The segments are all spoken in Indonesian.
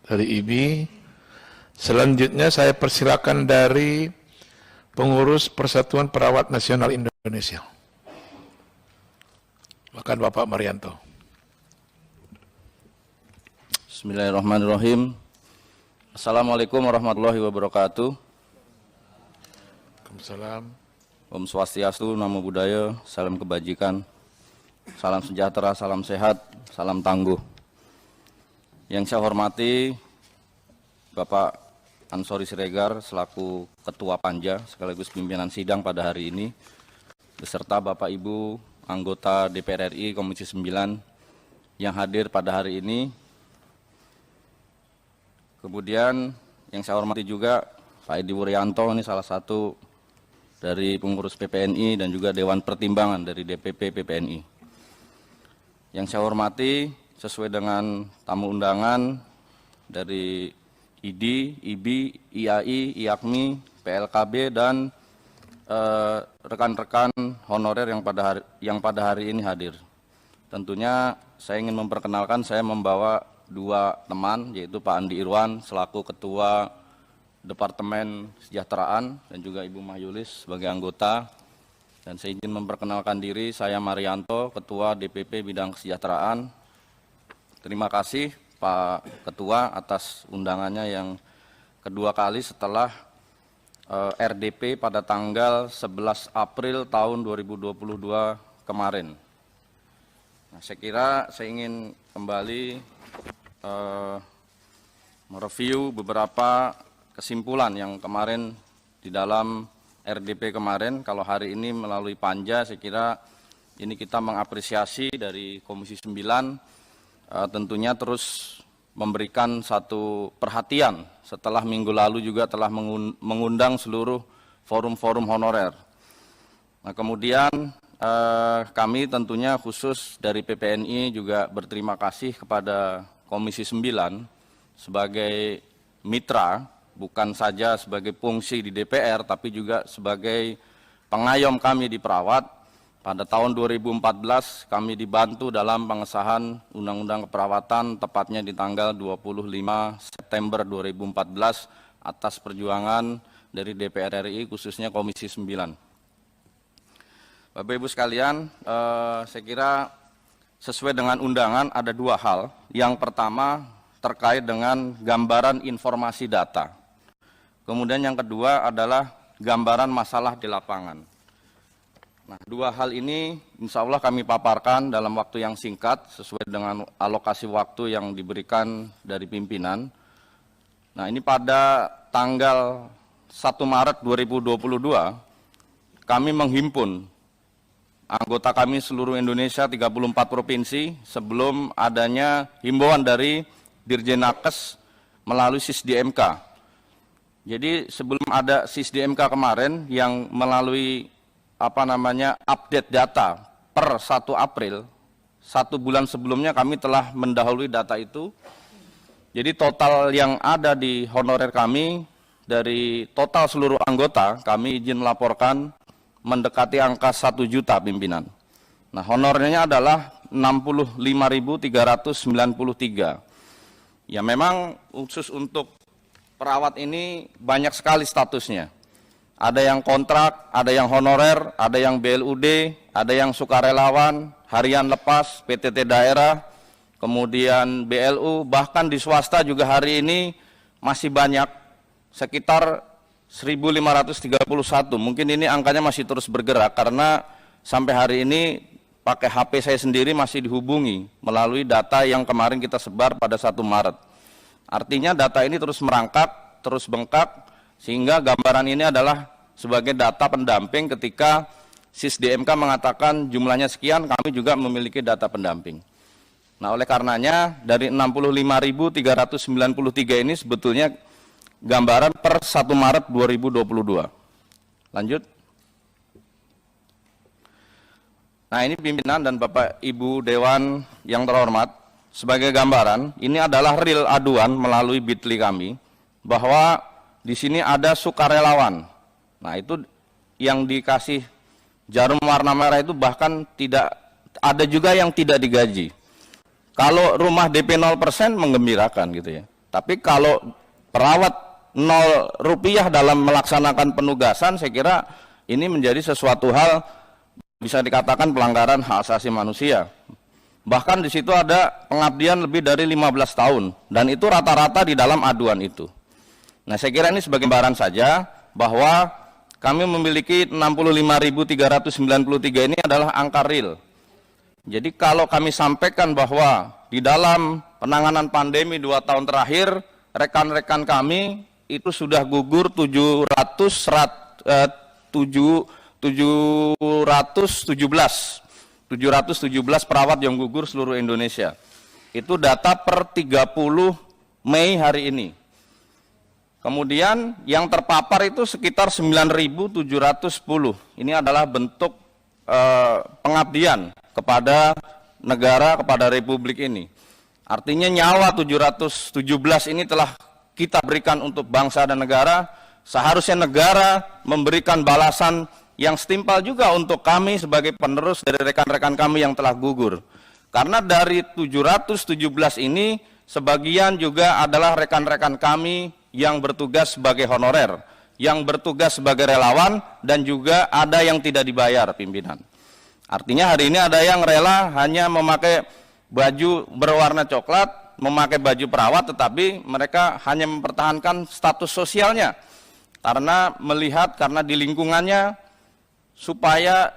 dari IBI. Selanjutnya saya persilakan dari pengurus Persatuan Perawat Nasional Indonesia. Silakan Bapak Marianto. Bismillahirrahmanirrahim. Assalamualaikum warahmatullahi wabarakatuh. Waalaikumsalam. Om Swastiastu, Namo Buddhaya, salam kebajikan, salam sejahtera, salam sehat, salam tangguh. Yang saya hormati Bapak Ansori Siregar selaku Ketua Panja sekaligus pimpinan sidang pada hari ini, beserta Bapak Ibu anggota DPR RI Komisi 9 yang hadir pada hari ini. Kemudian yang saya hormati juga Pak Edi Wuryanto, ini salah satu dari pengurus PPNI dan juga Dewan Pertimbangan dari DPP PPNI. Yang saya hormati sesuai dengan tamu undangan dari ID, IBI, IAI, IAKMI, PLKB dan rekan-rekan honorer yang pada hari ini hadir. Tentunya saya ingin memperkenalkan, saya membawa dua teman, yaitu Pak Andi Irwan selaku Ketua Departemen Kesejahteraan dan juga Ibu Mahyulis sebagai anggota. Dan saya izin memperkenalkan diri, saya Marianto, Ketua DPP Bidang Kesejahteraan. Terima kasih Pak Ketua atas undangannya yang kedua kali setelah RDP pada tanggal 11 April tahun 2022 kemarin. Nah, saya kira saya ingin kembali mereview beberapa kesimpulan yang kemarin di dalam RDP kemarin. Kalau hari ini melalui Panja, saya kira ini kita mengapresiasi dari Komisi 9 tentunya terus memberikan satu perhatian setelah minggu lalu juga telah mengundang seluruh forum-forum honorer. Nah, kemudian kami tentunya khusus dari PPNI juga berterima kasih kepada Komisi 9 sebagai mitra, bukan saja sebagai fungsi di DPR, tapi juga sebagai pengayom kami di perawat. Pada tahun 2014 kami dibantu dalam pengesahan Undang-Undang Keperawatan, tepatnya di tanggal 25 September 2014 atas perjuangan dari DPR RI, khususnya Komisi 9. Bapak Ibu sekalian, saya kira sesuai dengan undangan ada dua hal. Yang pertama terkait dengan gambaran informasi data. Kemudian yang kedua adalah gambaran masalah di lapangan. Nah, dua hal ini insya Allah kami paparkan dalam waktu yang singkat sesuai dengan alokasi waktu yang diberikan dari pimpinan. Nah, ini pada tanggal 1 Maret 2022 kami menghimpun anggota kami seluruh Indonesia 34 provinsi sebelum adanya himbauan dari Dirjen Nakes melalui SISDMK. Jadi sebelum ada SISDMK kemarin yang melalui update data per 1 April, 1 bulan sebelumnya kami telah mendahului data itu. Jadi total yang ada di honorer kami dari total seluruh anggota, kami izin melaporkan mendekati angka 1 juta pimpinan. Nah, honornya adalah 65.393. Ya, memang khusus untuk perawat ini banyak sekali statusnya. Ada yang kontrak, ada yang honorer, ada yang BLUD, ada yang sukarelawan, harian lepas, PTT daerah, kemudian BLU, bahkan di swasta juga hari ini masih banyak, sekitar 1.531. Mungkin ini angkanya masih terus bergerak karena sampai hari ini pakai HP saya sendiri masih dihubungi melalui data yang kemarin kita sebar pada 1 Maret. Artinya data ini terus merangkak, terus bengkak, sehingga gambaran ini adalah sebagai data pendamping ketika SISDMK mengatakan jumlahnya sekian, kami juga memiliki data pendamping. Nah, oleh karenanya dari 65.393 ini sebetulnya gambaran per 1 Maret 2022. Lanjut. Nah, ini pimpinan dan Bapak Ibu Dewan yang terhormat, sebagai gambaran, ini adalah real aduan melalui Bitly kami, bahwa di sini ada sukarelawan. Nah, itu yang dikasih jarum warna merah itu bahkan tidak, ada juga yang tidak digaji. Kalau rumah DP 0% menggembirakan gitu ya. Tapi kalau perawat 0 rupiah dalam melaksanakan penugasan, saya kira ini menjadi sesuatu hal bisa dikatakan pelanggaran hak asasi manusia. Bahkan di situ ada pengabdian lebih dari 15 tahun, dan itu rata-rata di dalam aduan itu. Nah, saya kira ini sebagai gambaran saja bahwa kami memiliki 65.393 ini adalah angka real. Jadi kalau kami sampaikan bahwa di dalam penanganan pandemi 2 tahun terakhir, rekan-rekan kami itu sudah gugur 717 perawat yang gugur seluruh Indonesia. Itu data per 30 Mei hari ini. Kemudian yang terpapar itu sekitar 9.710. Ini adalah bentuk pengabdian kepada negara, kepada Republik ini. Artinya nyawa 717 ini telah kita berikan untuk bangsa dan negara. Seharusnya negara memberikan balasan yang setimpal juga untuk kami sebagai penerus dari rekan-rekan kami yang telah gugur. Karena dari 717 ini sebagian juga adalah rekan-rekan kami yang bertugas sebagai honorer, yang bertugas sebagai relawan, dan juga ada yang tidak dibayar pimpinan. Artinya hari ini ada yang rela hanya memakai baju berwarna coklat, memakai baju perawat, tetapi mereka hanya mempertahankan status sosialnya karena melihat, karena di lingkungannya supaya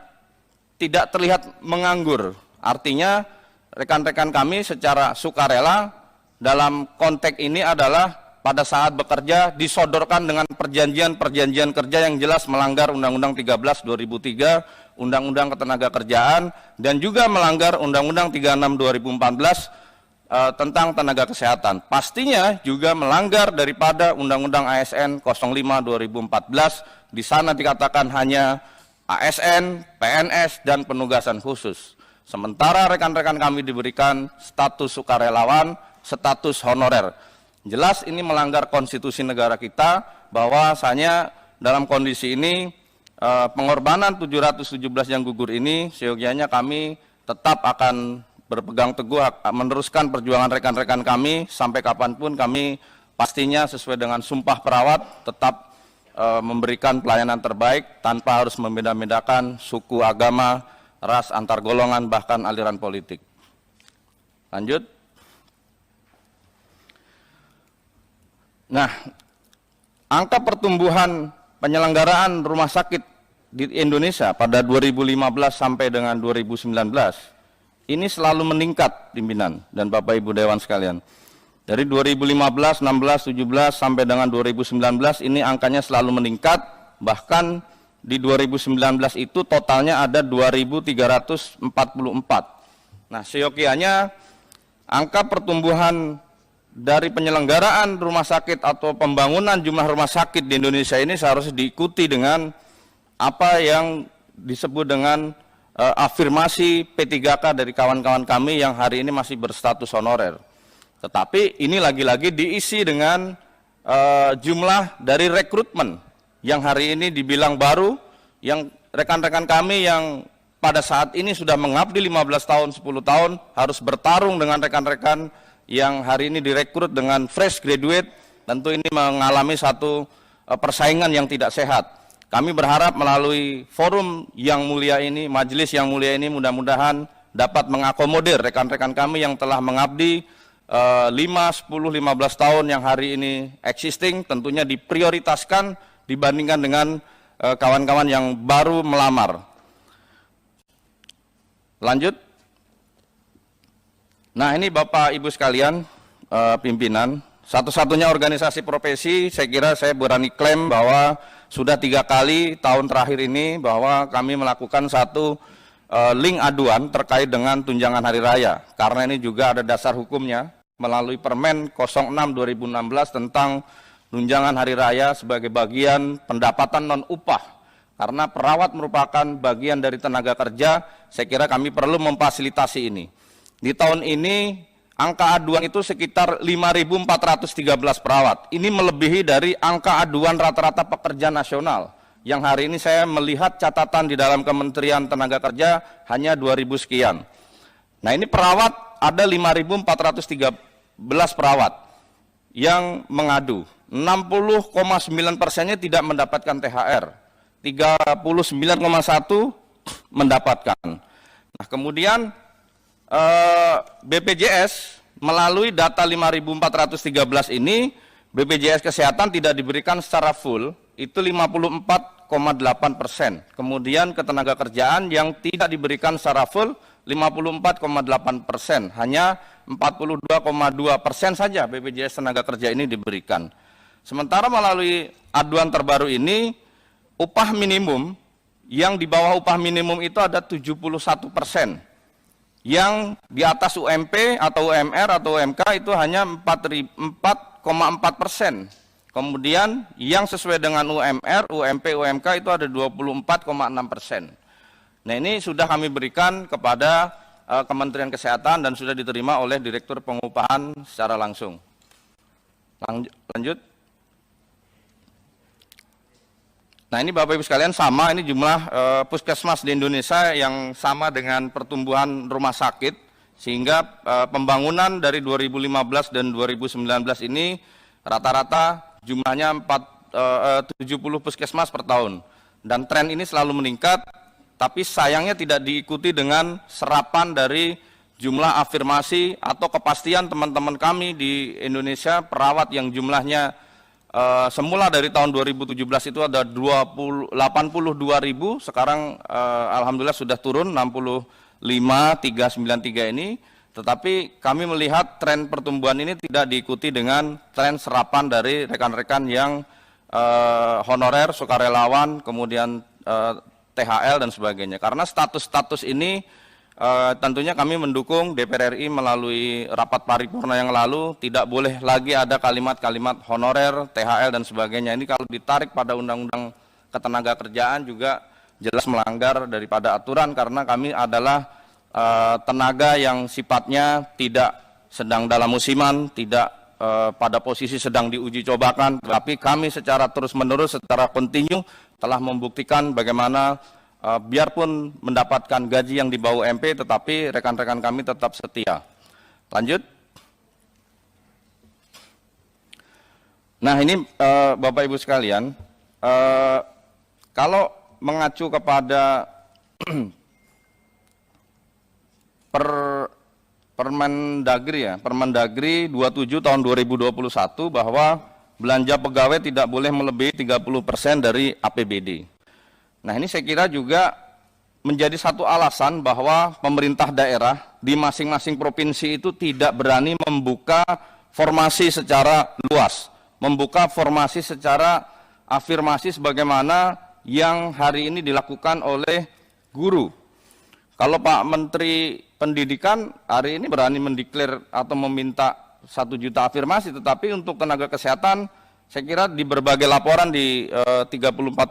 tidak terlihat menganggur. Artinya rekan-rekan kami secara sukarela dalam konteks ini adalah pada saat bekerja disodorkan dengan perjanjian-perjanjian kerja yang jelas melanggar Undang-Undang 13 2003, Undang-Undang Ketenagakerjaan, dan juga melanggar Undang-Undang 36 2014 tentang tenaga kesehatan. Pastinya juga melanggar daripada Undang-Undang ASN 05 2014, di sana dikatakan hanya ASN, PNS, dan penugasan khusus. Sementara rekan-rekan kami diberikan status sukarelawan, status honorer. Jelas ini melanggar konstitusi negara kita, bahwasanya dalam kondisi ini pengorbanan 717 yang gugur ini seyogianya kami tetap akan berpegang teguh meneruskan perjuangan rekan-rekan kami sampai kapanpun. Kami pastinya sesuai dengan sumpah perawat tetap memberikan pelayanan terbaik tanpa harus membeda-bedakan suku, agama, ras, antar golongan, bahkan aliran politik. Lanjut. Nah, angka pertumbuhan penyelenggaraan rumah sakit di Indonesia pada 2015 sampai dengan 2019 ini selalu meningkat, pimpinan dan Bapak Ibu Dewan sekalian. Dari 2015, 16, 17 sampai dengan 2019 ini angkanya selalu meningkat, bahkan di 2019 itu totalnya ada 2.344. Nah, seyogianya angka pertumbuhan dari penyelenggaraan rumah sakit atau pembangunan jumlah rumah sakit di Indonesia ini seharusnya diikuti dengan apa yang disebut dengan afirmasi P3K dari kawan-kawan kami yang hari ini masih berstatus honorer. Tetapi ini lagi-lagi diisi dengan jumlah dari rekrutmen yang hari ini dibilang baru, yang rekan-rekan kami yang pada saat ini sudah mengabdi 15 tahun, 10 tahun, harus bertarung dengan rekan-rekan yang hari ini direkrut dengan fresh graduate. Tentu ini mengalami satu persaingan yang tidak sehat. Kami berharap melalui forum yang mulia ini, majelis yang mulia ini, mudah-mudahan dapat mengakomodir rekan-rekan kami yang telah mengabdi 5, 10, 15 tahun yang hari ini existing, tentunya diprioritaskan dibandingkan dengan kawan-kawan yang baru melamar. Lanjut. Nah, ini Bapak Ibu sekalian, pimpinan, satu-satunya organisasi profesi, saya kira saya berani klaim bahwa sudah 3 kali tahun terakhir ini bahwa kami melakukan satu link aduan terkait dengan tunjangan hari raya. Karena ini juga ada dasar hukumnya melalui Permen 06 2016 tentang tunjangan hari raya sebagai bagian pendapatan non-upah. Karena perawat merupakan bagian dari tenaga kerja, saya kira kami perlu memfasilitasi ini. Di tahun ini angka aduan itu sekitar 5.413 perawat. Ini melebihi dari angka aduan rata-rata pekerja nasional. Yang hari ini saya melihat catatan di dalam Kementerian Tenaga Kerja hanya 2.000 sekian. Nah, ini perawat ada 5.413 perawat. yang mengadu. 60,9%-nya tidak mendapatkan THR. 39,1% mendapatkan. Nah, kemudian BPJS melalui data 5.413 ini, BPJS Kesehatan tidak diberikan secara full, itu 54,8%. Kemudian ketenagakerjaan yang tidak diberikan secara full 54,8%, hanya 42,2% saja BPJS tenaga kerja ini diberikan. Sementara melalui aduan terbaru ini, upah minimum yang di bawah upah minimum itu ada 71%. Yang di atas UMP atau UMR atau UMK itu hanya 4,4%. Kemudian yang sesuai dengan UMR, UMP, UMK itu ada 24,6%. Nah, ini sudah kami berikan kepada Kementerian Kesehatan dan sudah diterima oleh Direktur Pengupahan secara langsung. Lanjut. Nah, ini Bapak Ibu sekalian sama, ini jumlah puskesmas di Indonesia yang sama dengan pertumbuhan rumah sakit, sehingga pembangunan dari 2015 dan 2019 ini rata-rata jumlahnya 70 puskesmas per tahun. Dan tren ini selalu meningkat, tapi sayangnya tidak diikuti dengan serapan dari jumlah afirmasi atau kepastian teman-teman kami di Indonesia, perawat yang jumlahnya semula dari tahun 2017 itu ada 82.000, sekarang alhamdulillah sudah turun 65.393 ini, tetapi kami melihat tren pertumbuhan ini tidak diikuti dengan tren serapan dari rekan-rekan yang honorer, sukarelawan, kemudian THL dan sebagainya. Karena status-status ini tentunya kami mendukung DPR RI melalui rapat paripurna yang lalu, tidak boleh lagi ada kalimat-kalimat honorer, THL dan sebagainya. Ini kalau ditarik pada Undang-Undang Ketenagakerjaan juga jelas melanggar daripada aturan, karena kami adalah tenaga yang sifatnya tidak sedang dalam musiman, tidak pada posisi sedang diuji cobakan, tapi kami secara terus-menerus, secara kontinu telah membuktikan bagaimana biarpun mendapatkan gaji yang di bawah UMP, tetapi rekan-rekan kami tetap setia. Lanjut. Nah, ini Bapak Ibu sekalian, kalau mengacu kepada Permendagri 27 tahun 2021 bahwa belanja pegawai tidak boleh melebihi 30% dari APBD. Nah, ini saya kira juga menjadi satu alasan bahwa pemerintah daerah di masing-masing provinsi itu tidak berani membuka formasi secara luas, membuka formasi secara afirmasi sebagaimana yang hari ini dilakukan oleh guru. Kalau Pak Menteri Pendidikan hari ini berani mendeklar atau meminta 1 juta afirmasi, tetapi untuk tenaga kesehatan saya kira di berbagai laporan di 34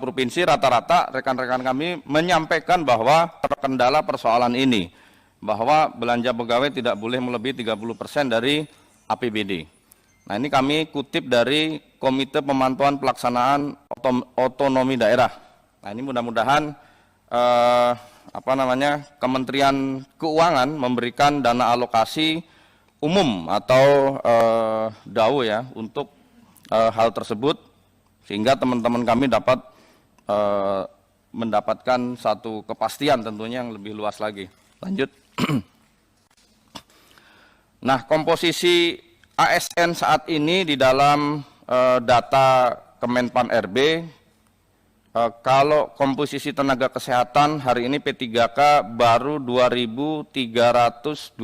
provinsi rata-rata rekan-rekan kami menyampaikan bahwa terkendala persoalan ini, bahwa belanja pegawai tidak boleh melebihi 30% dari APBD. Nah, ini kami kutip dari Komite Pemantauan Pelaksanaan Otonomi Daerah. Nah, ini mudah-mudahan Kementerian Keuangan memberikan dana alokasi umum atau DAU ya untuk hal tersebut, sehingga teman-teman kami dapat mendapatkan satu kepastian tentunya yang lebih luas lagi. Lanjut. Nah, komposisi ASN saat ini di dalam data Kemenpan RB, kalau komposisi tenaga kesehatan hari ini P3K baru 2.328,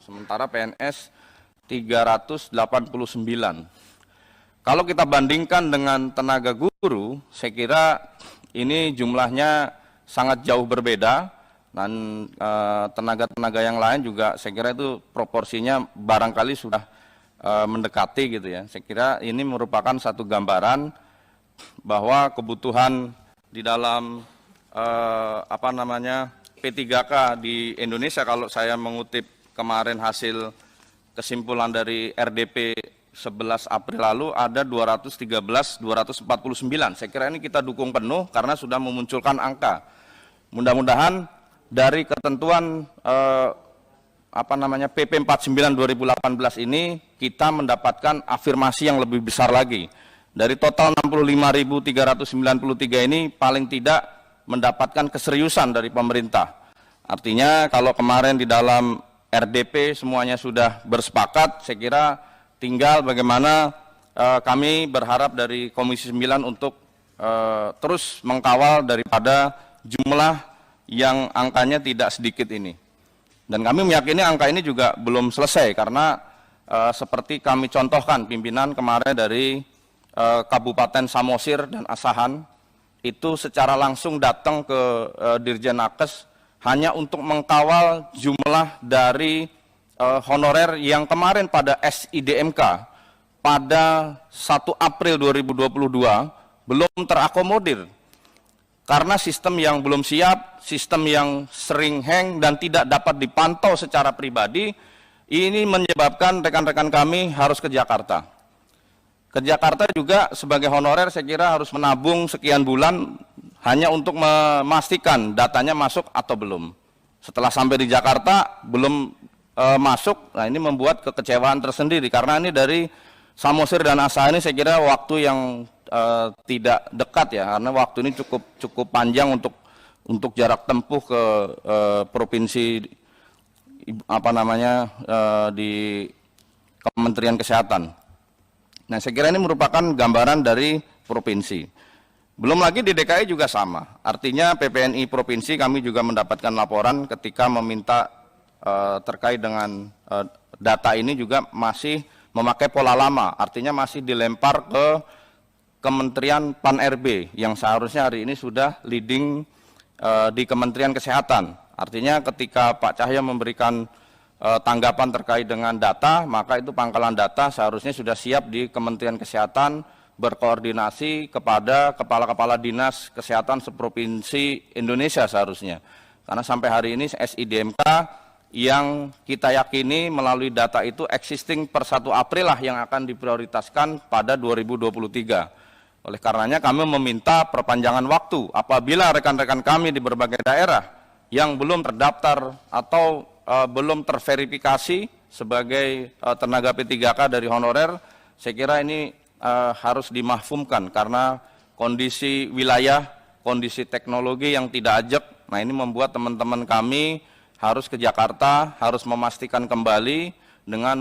sementara PNS 389. Kalau kita bandingkan dengan tenaga guru, saya kira ini jumlahnya sangat jauh berbeda, dan tenaga-tenaga yang lain juga saya kira itu proporsinya barangkali sudah mendekati gitu ya. Saya kira ini merupakan satu gambaran bahwa kebutuhan di dalam P3K di Indonesia, kalau saya mengutip kemarin hasil kesimpulan dari RDP 11 April lalu ada 249. Saya kira ini kita dukung penuh karena sudah memunculkan angka. Mudah-mudahan dari ketentuan PP 49 2018 ini kita mendapatkan afirmasi yang lebih besar lagi. Dari total 65.393 ini paling tidak mendapatkan keseriusan dari pemerintah. Artinya kalau kemarin di dalam RDP semuanya sudah bersepakat, saya kira tinggal bagaimana kami berharap dari Komisi 9 untuk terus mengkawal daripada jumlah yang angkanya tidak sedikit ini. Dan kami meyakini angka ini juga belum selesai karena seperti kami contohkan pimpinan kemarin dari Kabupaten Samosir dan Asahan itu secara langsung datang ke Dirjen Nakes hanya untuk mengkawal jumlah dari honorer yang kemarin pada SIDMK pada 1 April 2022 belum terakomodir. Karena sistem yang belum siap, sistem yang sering hang dan tidak dapat dipantau secara pribadi, ini menyebabkan rekan-rekan kami harus ke Jakarta. Ke Jakarta juga sebagai honorer saya kira harus menabung sekian bulan hanya untuk memastikan datanya masuk atau belum. Setelah sampai di Jakarta belum masuk, nah ini membuat kekecewaan tersendiri karena ini dari Samosir dan Asahan ini saya kira waktu yang tidak dekat ya, karena waktu ini cukup panjang untuk jarak tempuh ke provinsi di Kementerian Kesehatan. Nah, saya kira ini merupakan gambaran dari provinsi. Belum lagi di DKI juga sama. Artinya PPNI provinsi kami juga mendapatkan laporan ketika meminta terkait dengan data ini juga masih memakai pola lama. Artinya masih dilempar ke Kementerian Pan-RB yang seharusnya hari ini sudah leading di Kementerian Kesehatan. Artinya ketika Pak Cahyo memberikan tanggapan terkait dengan data, maka itu pangkalan data seharusnya sudah siap di Kementerian Kesehatan berkoordinasi kepada kepala-kepala dinas kesehatan seprovinsi Indonesia seharusnya. Karena sampai hari ini SIDMK yang kita yakini melalui data itu existing per 1 April lah yang akan diprioritaskan pada 2023. Oleh karenanya kami meminta perpanjangan waktu apabila rekan-rekan kami di berbagai daerah yang belum terdaftar atau belum terverifikasi sebagai tenaga P3K dari honorer, saya kira ini harus dimahfumkan karena kondisi wilayah, kondisi teknologi yang tidak ajak. Nah ini membuat teman-teman kami harus ke Jakarta, harus memastikan kembali dengan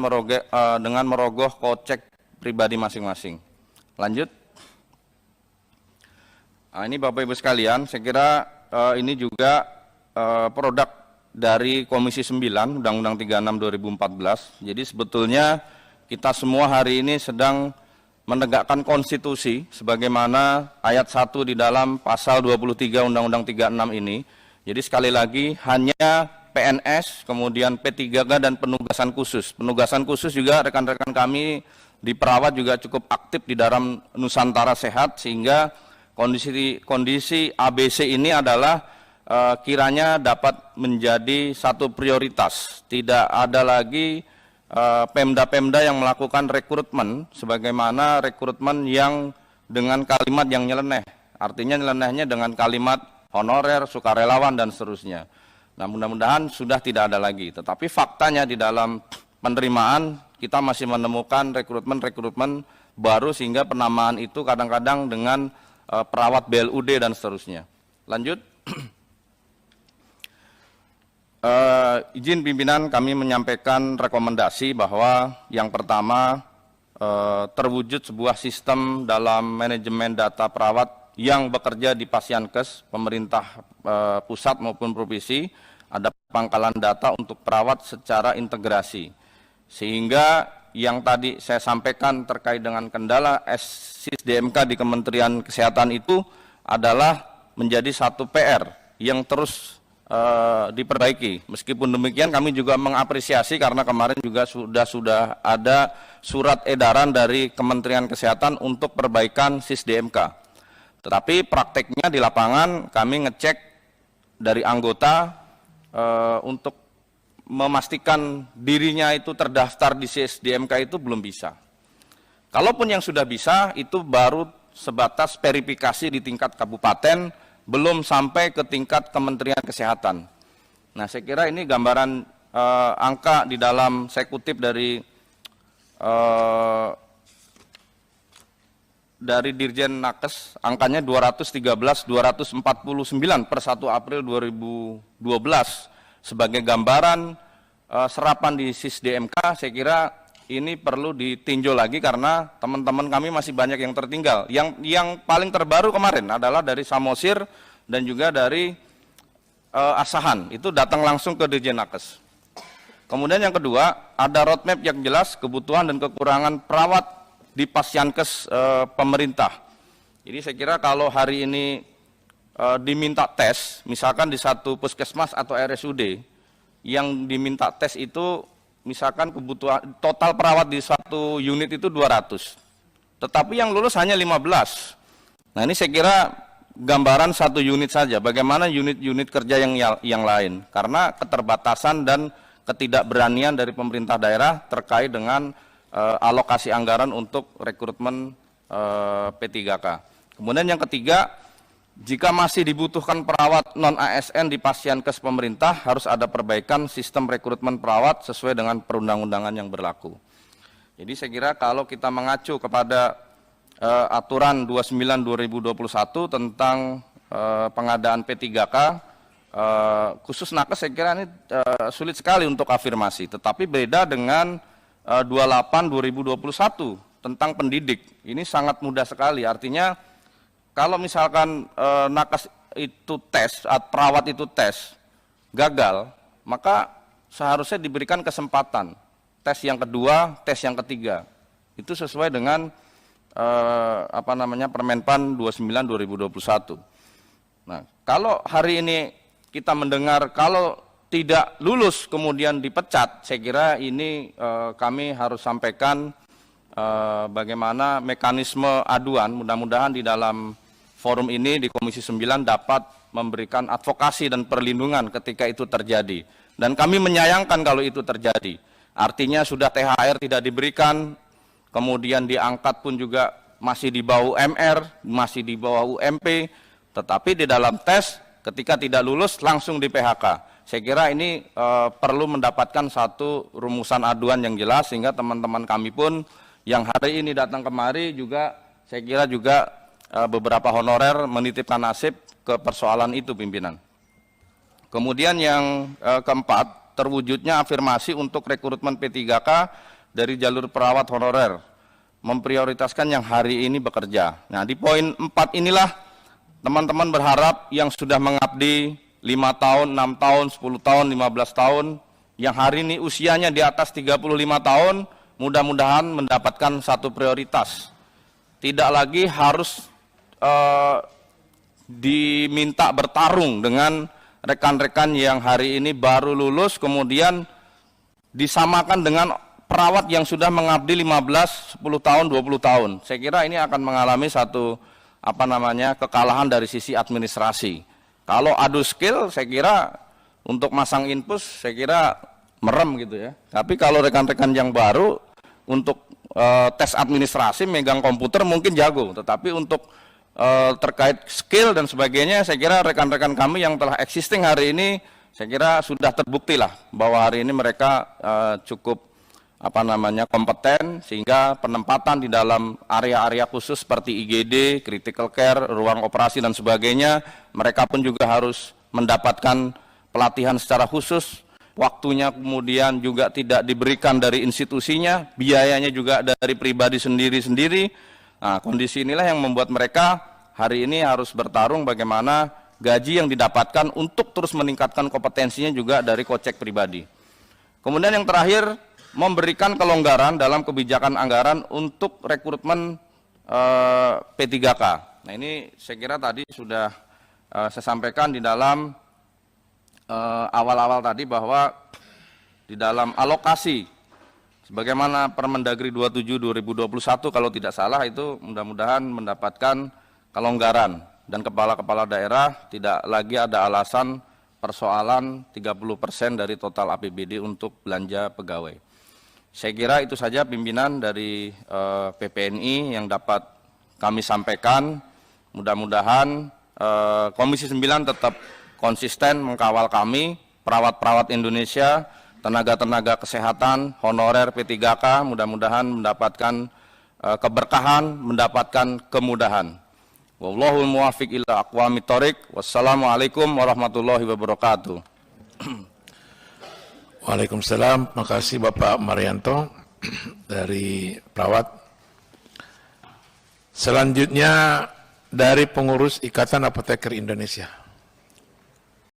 merogoh kocek pribadi masing-masing. Lanjut. Nah, ini Bapak Ibu sekalian, saya kira ini juga produk dari Komisi 9 Undang-Undang 36 2014. Jadi sebetulnya kita semua hari ini sedang menegakkan konstitusi sebagaimana ayat 1 di dalam pasal 23 Undang-Undang 36 ini. Jadi sekali lagi hanya PNS, kemudian P3K dan penugasan khusus. Penugasan khusus juga rekan-rekan kami di perawat juga cukup aktif di dalam Nusantara Sehat sehingga kondisi ABC ini adalah kiranya dapat menjadi satu prioritas. Tidak ada lagi pemda-pemda yang melakukan rekrutmen sebagaimana rekrutmen yang dengan kalimat yang nyeleneh. Artinya nyelenehnya dengan kalimat honorer, sukarelawan dan seterusnya. Nah, mudah-mudahan sudah tidak ada lagi. Tetapi faktanya di dalam penerimaan kita masih menemukan rekrutmen baru sehingga penamaan itu kadang-kadang dengan perawat BLUD dan seterusnya. Lanjut. Izin pimpinan kami menyampaikan rekomendasi bahwa yang pertama terwujud sebuah sistem dalam manajemen data perawat yang bekerja di Pasyankes, pemerintah pusat maupun provinsi, ada pangkalan data untuk perawat secara integrasi. Sehingga yang tadi saya sampaikan terkait dengan kendala SISDMK di Kementerian Kesehatan itu adalah menjadi satu PR yang terus diperbaiki. Meskipun demikian kami juga mengapresiasi karena kemarin juga sudah ada surat edaran dari Kementerian Kesehatan untuk perbaikan SISDMK. Tetapi prakteknya di lapangan kami ngecek dari anggota untuk memastikan dirinya itu terdaftar di SISDMK itu belum bisa. Kalaupun yang sudah bisa itu baru sebatas verifikasi di tingkat kabupaten, belum sampai ke tingkat Kementerian Kesehatan. Nah, saya kira ini gambaran angka di dalam, saya kutip dari Dirjen Nakes, angkanya 213.249 per 1 April 2012 sebagai gambaran serapan di SIS-DMK. Saya kira ini perlu ditinjau lagi karena teman-teman kami masih banyak yang tertinggal. Yang paling terbaru kemarin adalah dari Samosir dan juga dari Asahan, itu datang langsung ke Dirjen Nakes. Kemudian yang kedua, ada roadmap yang jelas kebutuhan dan kekurangan perawat di Pasyankes pemerintah. Jadi saya kira kalau hari ini diminta tes, misalkan di satu puskesmas atau RSUD, yang diminta tes itu misalkan kebutuhan total perawat di satu unit itu 200, tetapi yang lulus hanya 15. Nah ini saya kira gambaran satu unit saja, bagaimana unit-unit kerja yang lain, karena keterbatasan dan ketidakberanian dari pemerintah daerah terkait dengan alokasi anggaran untuk rekrutmen P3K. Kemudian yang ketiga, jika masih dibutuhkan perawat non-ASN di Pasyankes pemerintah, harus ada perbaikan sistem rekrutmen perawat sesuai dengan perundang-undangan yang berlaku. Jadi saya kira kalau kita mengacu kepada aturan 29/2021 tentang pengadaan P3K, khusus nakes saya kira ini sulit sekali untuk afirmasi, tetapi beda dengan 28/2021 tentang pendidik. Ini sangat mudah sekali, artinya kalau misalkan nakes itu tes, perawat itu tes, gagal, maka seharusnya diberikan kesempatan tes yang kedua, tes yang ketiga. Itu sesuai dengan Permenpan 29/2021. Nah, kalau hari ini kita mendengar kalau tidak lulus kemudian dipecat, saya kira ini kami harus sampaikan bagaimana mekanisme aduan. Mudah-mudahan di dalam forum ini di Komisi 9 dapat memberikan advokasi dan perlindungan ketika itu terjadi. Dan kami menyayangkan kalau itu terjadi. Artinya sudah THR tidak diberikan, kemudian diangkat pun juga masih di bawah UMR, masih di bawah UMP, tetapi di dalam tes ketika tidak lulus langsung di PHK. Saya kira ini perlu mendapatkan satu rumusan aduan yang jelas sehingga teman-teman kami pun yang hari ini datang kemari juga saya kira juga beberapa honorer menitipkan nasib ke persoalan itu pimpinan. Kemudian yang keempat, terwujudnya afirmasi untuk rekrutmen P3K dari jalur perawat honorer, memprioritaskan yang hari ini bekerja. Nah di poin 4 inilah teman-teman berharap yang sudah mengabdi 5 tahun, 6 tahun, 10 tahun, 15 tahun, yang hari ini usianya di atas 35 tahun, mudah-mudahan mendapatkan satu prioritas. Tidak lagi harus diminta bertarung dengan rekan-rekan yang hari ini baru lulus, kemudian disamakan dengan perawat yang sudah mengabdi 15, 10 tahun, 20 tahun. Saya kira ini akan mengalami satu kekalahan dari sisi administrasi. Kalau adu skill, saya kira untuk masang infus, saya kira merem gitu ya. Tapi kalau rekan-rekan yang baru untuk tes administrasi, megang komputer mungkin jago, tetapi untuk terkait skill dan sebagainya, saya kira rekan-rekan kami yang telah existing hari ini, saya kira sudah terbukti lah bahwa hari ini mereka cukup kompeten, sehingga penempatan di dalam area-area khusus seperti IGD, critical care, ruang operasi dan sebagainya, mereka pun juga harus mendapatkan pelatihan secara khusus, waktunya kemudian juga tidak diberikan dari institusinya, biayanya juga dari pribadi sendiri-sendiri. Nah, kondisi inilah yang membuat mereka hari ini harus bertarung bagaimana gaji yang didapatkan untuk terus meningkatkan kompetensinya juga dari kocek pribadi. Kemudian yang terakhir, memberikan kelonggaran dalam kebijakan anggaran untuk rekrutmen P3K. Nah ini saya kira tadi sudah saya sampaikan di dalam awal-awal tadi bahwa di dalam alokasi sebagaimana Permendagri 27/2021 kalau tidak salah itu mudah-mudahan mendapatkan kelonggaran dan kepala-kepala daerah tidak lagi ada alasan persoalan 30% dari total APBD untuk belanja pegawai. Saya kira itu saja pimpinan dari PPNI yang dapat kami sampaikan. Mudah-mudahan Komisi 9 tetap konsisten mengkawal kami, perawat-perawat Indonesia, tenaga-tenaga kesehatan, honorer P3K, mudah-mudahan mendapatkan keberkahan, mendapatkan kemudahan. Wallahul muwaffiq ila aqwamit thoriq. Wassalamualaikum warahmatullahi wabarakatuh. Waalaikumsalam. Makasih Bapak Marianto dari perawat. Selanjutnya dari pengurus Ikatan Apoteker Indonesia.